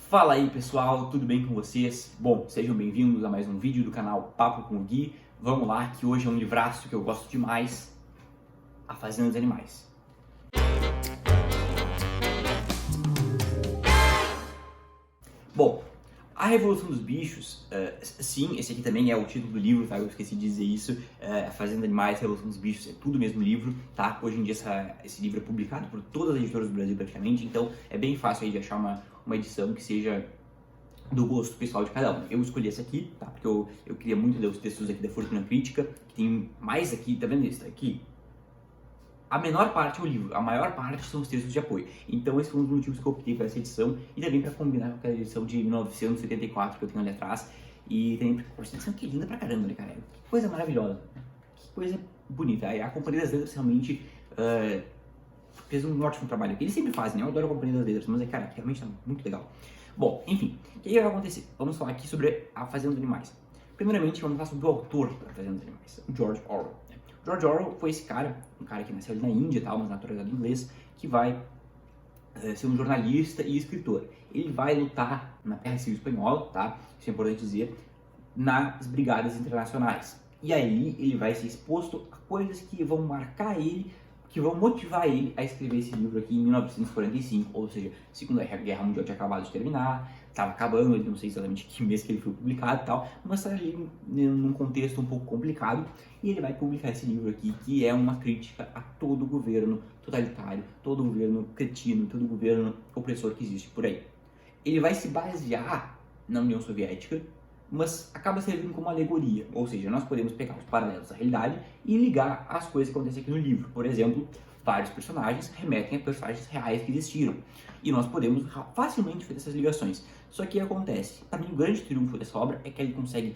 Fala aí pessoal, tudo bem com vocês? Bom, sejam bem-vindos a mais um vídeo do canal Papo com o Gui. Vamos lá, que hoje é um livraço que eu gosto demais, A Fazenda dos Animais. Bom, A Revolução dos Bichos, sim, esse aqui também é o título do livro, tá? Eu esqueci de dizer isso. A Fazenda dos Animais, A Revolução dos Bichos, é tudo o mesmo livro, tá? Hoje em dia esse livro é publicado por todas as editoras do Brasil praticamente, então é bem fácil aí de achar uma edição que seja do gosto pessoal de cada um. Eu escolhi essa aqui, tá? Porque eu queria muito ler os textos aqui da Fortuna Crítica, que tem mais aqui, tá vendo isso? Tá aqui. A menor parte é o livro, a maior parte são os textos de apoio. Então esse foi um dos motivos que eu optei por essa edição e também para combinar com aquela edição de 1974 que eu tenho ali atrás. E também por essa edição que é linda pra caramba, né, cara? Que coisa maravilhosa, que coisa bonita. A Companhia das Letras realmente fez um ótimo trabalho. Eles sempre fazem, né? Eu adoro a Companhia das Letras, mas cara, realmente tá muito legal. Bom, enfim, o que vai acontecer? Vamos falar aqui sobre A Fazenda dos Animais. Primeiramente, vamos falar sobre o autor da Fazenda dos Animais, o George Orwell. George Orwell foi esse cara, um cara que nasceu ali na Índia, tal, mas naturalizado inglês, que vai ser um jornalista e escritor. Ele vai lutar na Guerra Civil Espanhola, tá? Isso é importante dizer, nas brigadas internacionais. E aí ele vai ser exposto a coisas que vão marcar ele, que vão motivar ele a escrever esse livro aqui em 1945, ou seja, a Segunda Guerra Mundial tinha acabado de terminar, estava acabando, ele não sei exatamente que mês que ele foi publicado e tal, mas está ali num contexto um pouco complicado, e ele vai publicar esse livro aqui, que é uma crítica a todo governo totalitário, todo governo cretino, todo governo opressor que existe por aí. Ele vai se basear na União Soviética, mas acaba servindo como alegoria, ou seja, nós podemos pegar os paralelos da realidade e ligar as coisas que acontecem aqui no livro. Por exemplo, vários personagens remetem a personagens reais que existiram, e nós podemos facilmente fazer essas ligações. Só que acontece, para mim o grande triunfo dessa obra é que ele consegue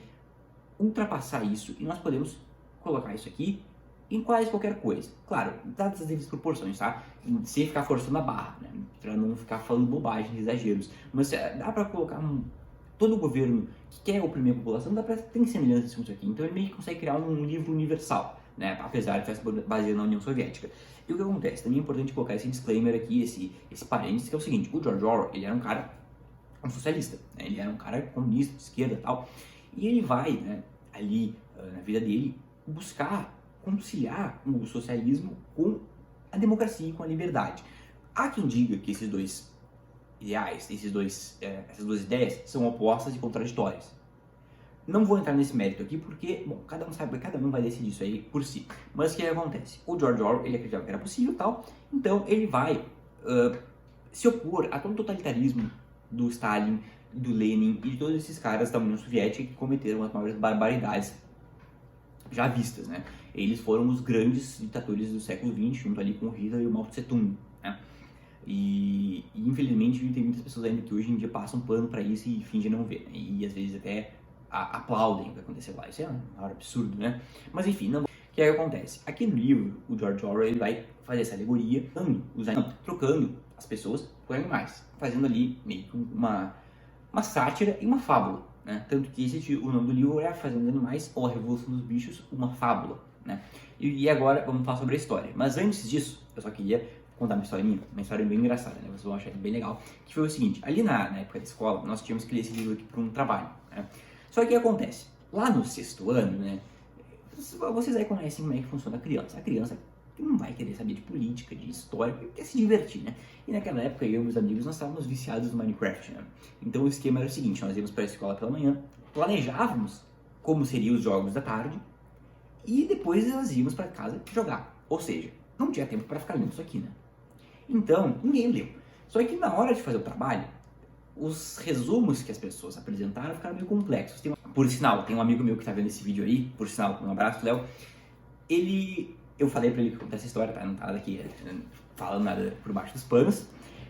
ultrapassar isso, e nós podemos colocar isso aqui em quase qualquer coisa. Claro, dadas as devidas proporções, tá? Sem ficar forçando a barra, né? Para não ficar falando bobagens, exageros. Mas dá para colocar todo o governo que quer oprimir a população, dá para ter semelhanças com isso aqui. Então ele meio que consegue criar um livro universal, né? Apesar de estar baseado na União Soviética. E o que acontece? Também é importante colocar esse disclaimer aqui, esse parênteses, que é o seguinte: o George Orwell, ele era um cara, um socialista, né? Ele era um cara comunista, de esquerda e tal, e ele vai, né, ali na vida dele, buscar conciliar o socialismo com a democracia e com a liberdade. Há quem diga que esses dois ideais, essas duas ideias são opostas e contraditórias. Não vou entrar nesse mérito aqui porque, bom, cada um vai decidir isso aí por si. Mas o que acontece? O George Orwell, ele acreditava que era possível e tal, então ele vai se opor a todo o totalitarismo do Stalin, do Lenin e de todos esses caras da União Soviética que cometeram as maiores barbaridades já vistas, né? Eles foram os grandes ditadores do século XX, junto ali com o Hitler e o Mao Tse Tung, né? E infelizmente tem muitas pessoas ainda que hoje em dia passam pano para isso e fingem não ver, né? E às vezes até aplaudem o que aconteceu lá. Isso é um absurdo, né? Mas enfim, não. O que acontece? Aqui no livro, o George Orwell ele vai fazer essa alegoria, trocando as pessoas por animais, fazendo ali meio que uma sátira e uma fábula, né? Tanto que o nome do livro é A Fazenda dos Animais ou A Revolução dos Bichos, uma fábula, né? E agora vamos falar sobre a história. Mas antes disso, eu só queria contar uma história bem engraçada, né? Vocês vão achar bem legal. Que foi o seguinte: ali na época da escola, nós tínhamos que ler esse livro aqui para um trabalho, né? Só que o que acontece? Lá no sexto ano, né? Vocês aí conhecem como é que funciona a criança. A criança não vai querer saber de política, de história, quer se divertir, né? E naquela época, eu e meus amigos, nós estávamos viciados no Minecraft, né? Então o esquema era o seguinte: nós íamos para a escola pela manhã, planejávamos como seriam os jogos da tarde, e depois nós íamos para casa jogar. Ou seja, não tinha tempo para ficar lendo isso aqui, né? Então, ninguém leu. Só que na hora de fazer o trabalho, os resumos que as pessoas apresentaram ficaram meio complexos. Por sinal, tem um amigo meu que tá vendo esse vídeo aí, por sinal, um abraço, Léo. Eu falei pra ele contar essa história, tá? Não tá aqui falando nada por baixo dos panos.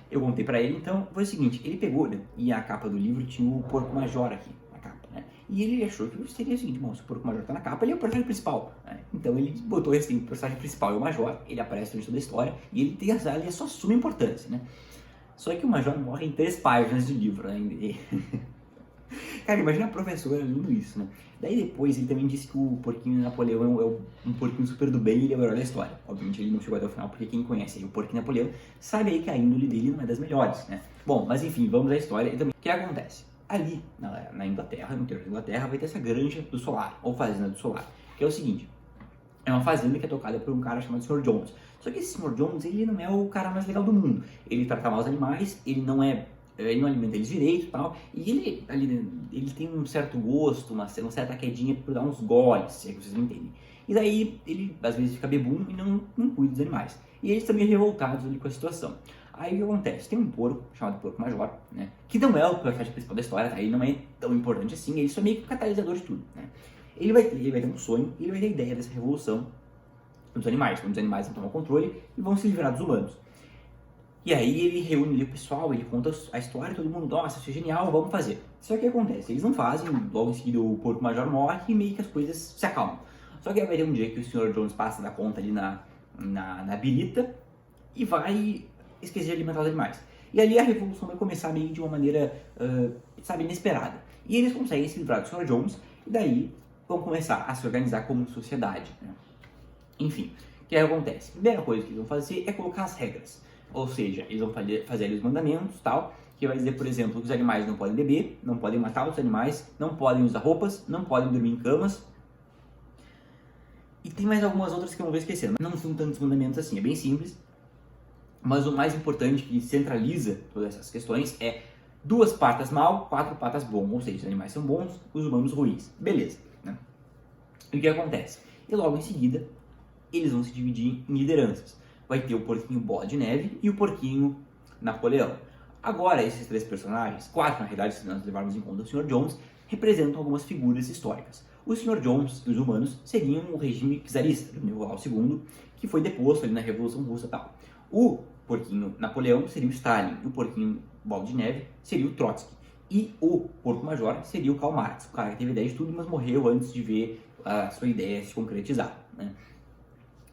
Eu contei pra ele, então foi o seguinte: ele pegou, né, e a capa do livro tinha o Porco Major aqui, na capa, né? E ele achou que seria o seguinte: bom, se o Porco Major tá na capa, ele é o personagem principal, né? Então ele botou esse o personagem principal é o Major, ele aparece durante toda a história, e ele tem a sua suma importância, né? Só que o Major morre em 3 páginas do livro, né? Cara, imagina a professora lendo isso, né? Daí depois ele também disse que o porquinho Napoleão é um porquinho super do bem e ele é o herói da história. Obviamente ele não chegou até o final, porque quem conhece aí o porquinho Napoleão sabe aí que a índole dele não é das melhores, né? Bom, mas enfim, vamos à história. E também, o que acontece? Ali, na Inglaterra, no interior da Inglaterra, vai ter essa granja do solar, ou fazenda do solar, que é o seguinte: é uma fazenda que é tocada por um cara chamado Sr. Jones. Só que esse Sr. Jones, ele não é o cara mais legal do mundo. Ele trata mal os animais, ele não alimenta eles direito e tal, e ele tem um certo gosto, uma certa quedinha por dar uns goles, se é que vocês me entendem. E daí ele às vezes fica bebum e não cuida dos animais. E eles também revoltados ali com a situação. Aí o que acontece? Tem um porco, chamado Porco Major, né? Que não é o personagem principal da história, tá? Ele não é tão importante assim, ele só é meio que o catalisador de tudo, né? Ele vai ter um sonho, ele vai ter a ideia dessa revolução dos animais, quando os animais vão tomar o controle e vão se livrar dos humanos. E aí ele reúne ali o pessoal, ele conta a história, todo mundo, nossa, isso é genial, vamos fazer. Só que o que acontece? Eles não fazem, logo em seguida o Porco Major morre e meio que as coisas se acalmam. Só que vai ter um dia que o Sr. Jones passa da conta ali na birita e vai esquecer de alimentar os animais. E ali a revolução vai começar meio de uma maneira, sabe, inesperada. E eles conseguem se livrar do Sr. Jones e daí vão começar a se organizar como sociedade, né? Enfim, o que acontece? A primeira coisa que eles vão fazer é colocar as regras. Ou seja, eles vão fazer ali os mandamentos tal, que vai dizer, por exemplo, que os animais não podem beber, não podem matar os animais, não podem usar roupas, não podem dormir em camas. E tem mais algumas outras que eu não vou esquecendo. Não são tantos mandamentos assim, é bem simples. Mas o mais importante que centraliza todas essas questões é 2 patas mal, 4 patas bom. Ou seja, os animais são bons, os humanos ruins. Beleza, né? E o que acontece? E logo em seguida, eles vão se dividir em lideranças. Vai ter o porquinho Bola de Neve e o porquinho Napoleão. Agora, esses 3 personagens, 4 na realidade, se nós levarmos em conta o Sr. Jones, representam algumas figuras históricas. O Sr. Jones e os humanos seriam o regime czarista do Nicolau II, que foi deposto ali na Revolução Russa e tal. O porquinho Napoleão seria o Stalin, e o porquinho Bola de Neve seria o Trotsky. E o Porco Major seria o Karl Marx, o cara que teve ideia de tudo, mas morreu antes de ver a sua ideia se concretizar, né?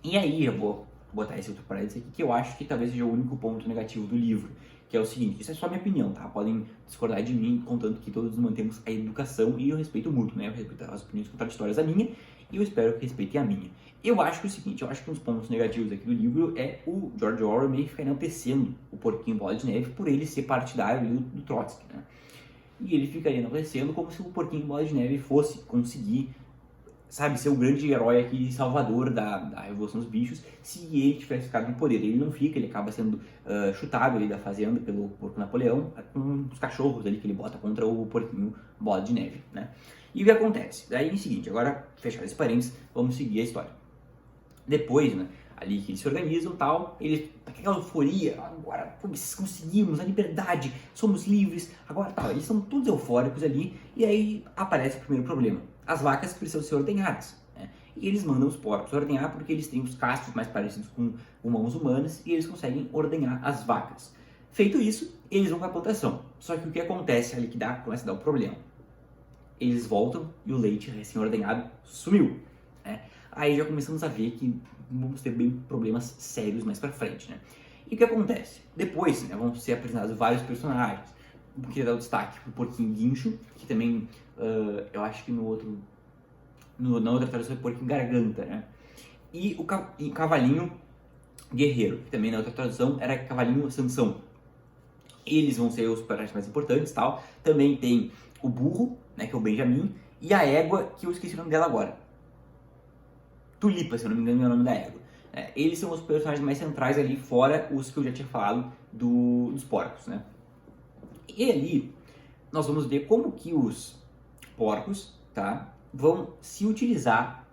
E aí eu vou botar esse outro parênteses aqui, que eu acho que talvez seja o único ponto negativo do livro, que é o seguinte: isso é só minha opinião, tá? Podem discordar de mim, contanto que todos mantemos a educação e o respeito mútuo, né? Eu respeito as opiniões contraditórias da minha e eu espero que respeitem a minha. Eu acho que é o seguinte, eu acho que um dos pontos negativos aqui do livro é o George Orwell meio que ficar enaltecendo o porquinho Bola de Neve por ele ser partidário do Trotsky, né? E ele ficaria enaltecendo como se o porquinho Bola de Neve fosse conseguir, sabe, ser o grande herói aqui, salvador da Revolução dos Bichos, se ele tivesse ficado no poder. Ele não fica, ele acaba sendo chutado ali da fazenda pelo Porco Napoleão, com os cachorros ali que ele bota contra o porquinho Bola de Neve, né? E o que acontece? Daí, é o seguinte, agora, fechar esse parênteses, vamos seguir a história. Depois, né, ali que eles se organizam e tal, eles, aquela euforia, agora conseguimos a liberdade, somos livres, agora tal, eles são todos eufóricos ali, e aí aparece o primeiro problema. As vacas precisam ser ordenhadas, né? E eles mandam os porcos ordenhar porque eles têm os cascos mais parecidos com mãos humanas e eles conseguem ordenhar as vacas. Feito isso, eles vão para a plantação. Só que o que acontece ali que começa a dar o problema? Eles voltam e o leite recém-ordenhado sumiu, né? Aí já começamos a ver que vamos ter bem problemas sérios mais pra frente, né? E o que acontece? Depois, né, vão ser apresentados vários personagens. Eu queria dar o destaque pro Porquinho Guincho, que também, eu acho que na outra tradução é Porquinho Garganta, né? E o Cavalinho Guerreiro, que também na outra tradução era Cavalinho Sansão. Eles vão ser os personagens mais importantes, tal. Também tem o Burro, né, que é o Benjamin, e a Égua, que eu esqueci o nome dela agora. Tulipa, se eu não me engano, é o nome da égua. Eles são os personagens mais centrais ali, fora os que eu já tinha falado dos porcos, né? E ali, nós vamos ver como que os porcos, tá, vão se utilizar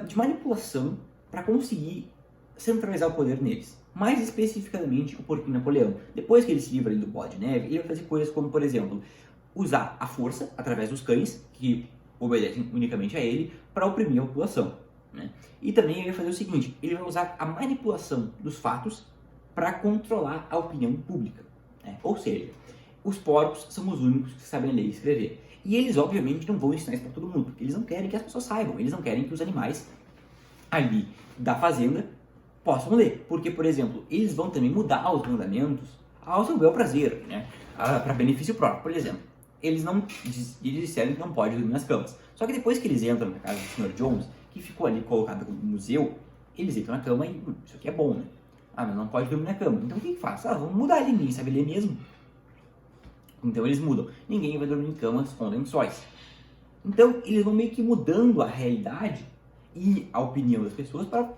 de manipulação para conseguir centralizar o poder neles. Mais especificamente, o porquinho Napoleão. Depois que ele se livra ali do Bola de Neve, ele vai fazer coisas como, por exemplo, usar a força através dos cães, que obedecem unicamente a ele, para oprimir a população, né? E também ele vai fazer o seguinte, ele vai usar a manipulação dos fatos para controlar a opinião pública, né? Ou seja, os porcos são os únicos que sabem ler e escrever. E eles, obviamente, não vão ensinar isso para todo mundo, porque eles não querem que as pessoas saibam, eles não querem que os animais ali da fazenda possam ler. Porque, por exemplo, eles vão também mudar os mandamentos ao seu bel prazer, né? para benefício próprio. Por exemplo, eles disseram que não pode dormir nas camas. Só que depois que eles entram na casa do Sr. Jones, que ficou ali colocada como museu, eles entram na cama e isso aqui é bom, né? Ah, mas não pode dormir na cama. Então o que faz? Ah, vamos mudar ali, ninguém sabe ler mesmo. Então eles mudam. Ninguém vai dormir em camas com lençóis. Então eles vão meio que mudando a realidade e a opinião das pessoas para,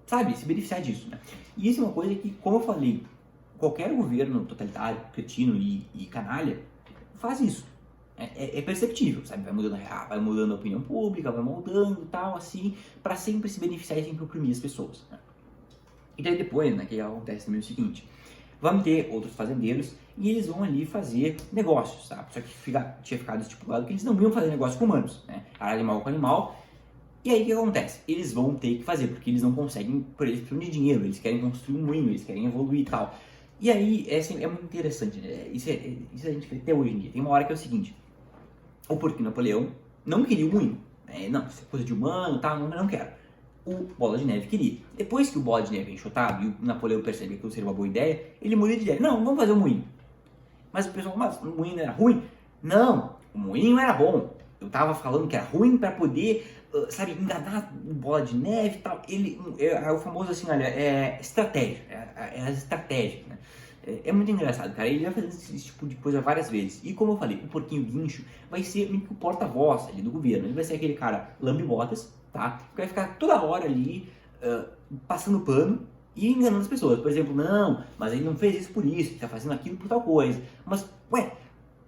sabe, se beneficiar disso, né? E isso é uma coisa que, como eu falei, qualquer governo totalitário, cretino e canalha faz isso. É perceptível, sabe? Vai mudando a opinião pública, vai moldando e tal, assim, para sempre se beneficiar e sempre oprimir as pessoas, né? E daí depois, né, que acontece também o seguinte, vamos ter outros fazendeiros e eles vão ali fazer negócios, tá? Só que tinha ficado estipulado que eles não iam fazer negócio com humanos, né? Era animal com animal. E aí o que acontece? Eles vão ter que fazer, porque eles não conseguem, por eles precisam de dinheiro, eles querem construir um moinho, eles querem evoluir e tal. E aí é muito interessante, né? Isso a gente vê até hoje em dia. Tem uma hora que é o seguinte, o porquinho Napoleão não queria o moinho, né? Não, isso é coisa de humano, tá? Não quero. O Bola de Neve queria. Depois que o Bola de Neve é enxotado e o Napoleão percebe que aquilo seria uma boa ideia, ele muda de ideia. Não, vamos fazer um moinho. Mas o pessoal, mas o moinho era ruim? Não, o moinho era bom. Eu tava falando que era ruim para poder, sabe, enganar o Bola de Neve e tal. Ele é o famoso assim, olha, estratégia. É as estratégias, né? É muito engraçado, cara. Ele vai fazer esse tipo de coisa várias vezes. E como eu falei, o Porquinho Guincho vai ser meio que o porta-voz ali do governo. Ele vai ser aquele cara lambe-botas, tá? Que vai ficar toda hora ali passando pano e enganando as pessoas. Por exemplo, não, mas ele não fez isso por isso, ele tá fazendo aquilo por tal coisa. Mas, ué,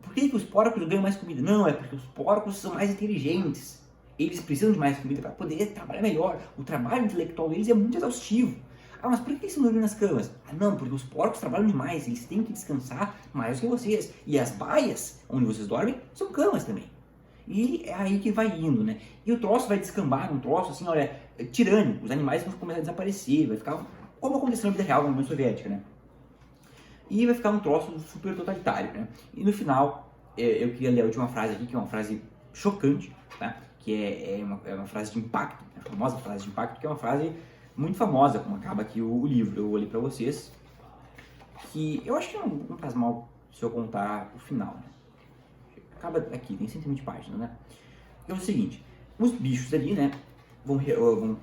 por que os porcos ganham mais comida? Não, é porque os porcos são mais inteligentes. Eles precisam de mais comida para poder trabalhar melhor. O trabalho intelectual deles é muito exaustivo. Ah, mas por que eles estão dormindo nas camas? Ah, não, porque os porcos trabalham demais, eles têm que descansar mais que vocês. E as baias, onde vocês dormem, são camas também. E é aí que vai indo, né? E o troço vai descambar, um troço assim, olha, tirânico. Os animais vão começar a desaparecer, vai ficar como aconteceu na vida real, na União Soviética, né? E vai ficar um troço super totalitário, né? E no final, eu queria ler a última frase aqui, que é uma frase chocante, tá? Que é uma frase de impacto, a famosa frase de impacto, que é uma frase muito famosa, como acaba aqui o livro. Eu vou ler pra vocês, que eu acho que não faz mal se eu contar o final, né? Acaba aqui, tem 120 páginas, né? É o seguinte, os bichos ali, né, vão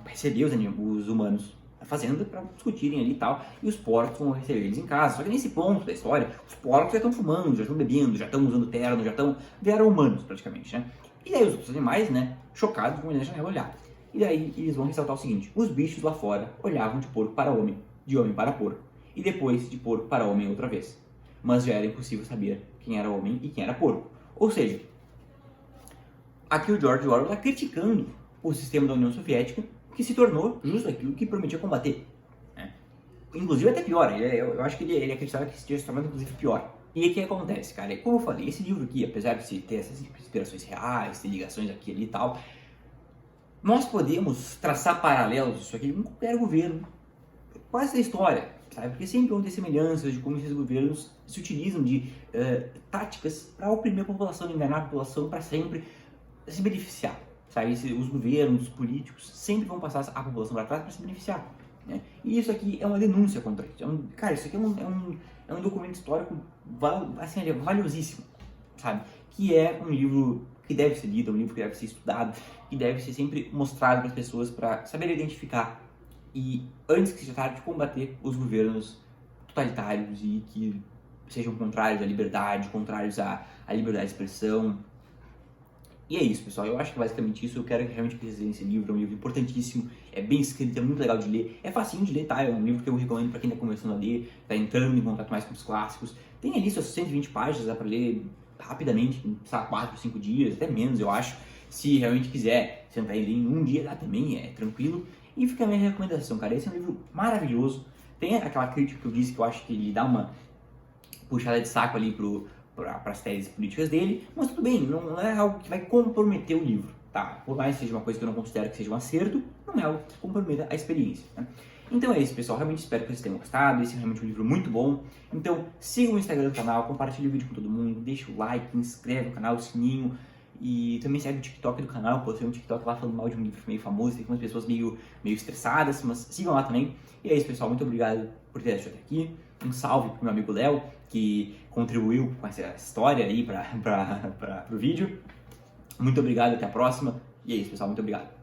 receber os humanos na fazenda para discutirem ali e tal, e os porcos vão receber eles em casa. Só que nesse ponto da história, os porcos já estão fumando, já estão bebendo, já estão usando terno, vieram humanos praticamente, né? E daí os outros animais, né, chocados, vão olhar na janela olhar. E daí eles vão ressaltar o seguinte, os bichos lá fora olhavam de porco para homem, de homem para porco, e depois de porco para homem outra vez. Mas já era impossível saber quem era homem e quem era porco. Ou seja, aqui o George Orwell está criticando o sistema da União Soviética, que se tornou justo aquilo que prometia combater, né? Inclusive até pior, eu acho que ele acreditava que tinha se tornado inclusive pior. E o que acontece, cara? Como eu falei, esse livro aqui, apesar de ter essas inspirações reais, ter ligações aqui ali e tal, nós podemos traçar paralelos disso aqui com qualquer governo, quase da história, sabe? Porque sempre vão ter semelhanças de como esses governos se utilizam de táticas para oprimir a população, enganar a população para sempre se beneficiar, sabe? Os governos, os políticos sempre vão passar a população para trás para se beneficiar, né? E isso aqui é uma denúncia contra isso. Cara, isso aqui é um documento histórico assim, valiosíssimo, sabe? Que é um livro que deve ser lido, um livro que deve ser estudado, que deve ser sempre mostrado para as pessoas para saber identificar e, antes que seja tarde, combater os governos totalitários e que sejam contrários à liberdade, contrários à liberdade de expressão. E é isso, pessoal. Eu acho que basicamente isso. Eu quero que realmente vocês leiam esse livro. É um livro importantíssimo, é bem escrito, é muito legal de ler. É facinho de ler, tá? É um livro que eu recomendo para quem está começando a ler, está entrando em contato mais com os clássicos. Tem ali suas 120 páginas, dá para ler rapidamente, em 4, 5 dias, até menos, eu acho. Se realmente quiser sentar e ler em um dia, dá também, é tranquilo. E fica a minha recomendação, cara. Esse é um livro maravilhoso. Tem aquela crítica que eu disse que eu acho que ele dá uma puxada de saco ali para as teses políticas dele, mas tudo bem, não é algo que vai comprometer o livro, tá? Por mais que seja uma coisa que eu não considero que seja um acerto, não é algo que comprometa a experiência, né? Então é isso, pessoal. Realmente espero que vocês tenham gostado. Esse é realmente um livro muito bom. Então siga o Instagram do canal, compartilhe o vídeo com todo mundo, deixa o like, inscreve no canal, o sininho. E também segue o TikTok do canal, eu postei um TikTok lá falando mal de um livro meio famoso, tem umas pessoas meio estressadas, mas sigam lá também. E é isso, pessoal, muito obrigado por ter assistido até aqui. Um salve pro meu amigo Léo, que contribuiu com essa história aí pro vídeo. Muito obrigado, até a próxima. E é isso, pessoal, muito obrigado.